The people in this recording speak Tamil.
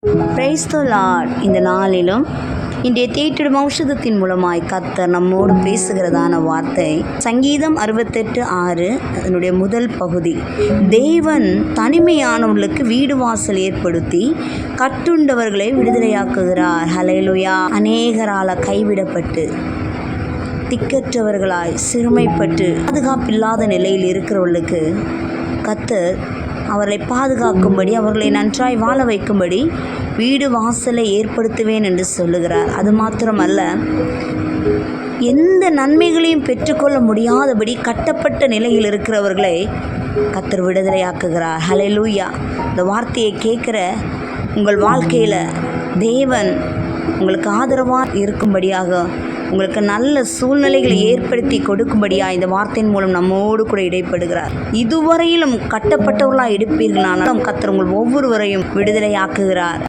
Praise the Lord. இந்த நாளிலும் இன்றைய தேற்றிடும் ஔஷதத்தின் மூலமாய் கர்த்தர் நம்மோடு பேசுகிறதான வார்த்தை சங்கீதம் 68:6 அதனுடைய முதல் பகுதி. தேவன் தனிமையானவர்களுக்கு வீடு வாசல் ஏற்படுத்தி கட்டுண்டவர்களை விடுதலையாக்குகிறார். ஹல்லேலூயா. அநேகரால் கைவிடப்பட்டு திக்கற்றவர்களாய் சிறுமைப்பட்டு பாதுகாப்பில்லாத நிலையில் இருக்கிறவர்களுக்கு கர்த்தர் அவர்களை பாதுகாக்கும்படி, அவர்களை நன்றாய் வாழ வைக்கும்படி வீடு வாசலை ஏற்படுத்துவேன் என்று சொல்லுகிறார். அது மாத்திரமல்ல, எந்த நன்மைகளையும் பெற்றுக்கொள்ள முடியாதபடி கட்டப்பட்ட நிலையில் இருக்கிறவர்களை கர்த்தர் விடுதலையாக்குகிறார். ஹல்லேலூயா. இந்த வார்த்தையை கேட்குற உங்கள் வாழ்க்கையில் தேவன் உங்களுக்கு ஆதரவாக இருக்கும்படியாக, உங்களுக்கு நல்ல சூழ்நிலைகளை ஏற்படுத்தி கொடுக்கும்படியாக இந்த வார்த்தையின் மூலம் நம்மோடு கூட இடைப்படுகிறார். இதுவரையிலும் கட்டப்பட்டவர்களாக இருப்பீர்களானாலும் கர்த்தர் உங்கள் ஒவ்வொருவரையும் விடுதலையாக்குகிறார்.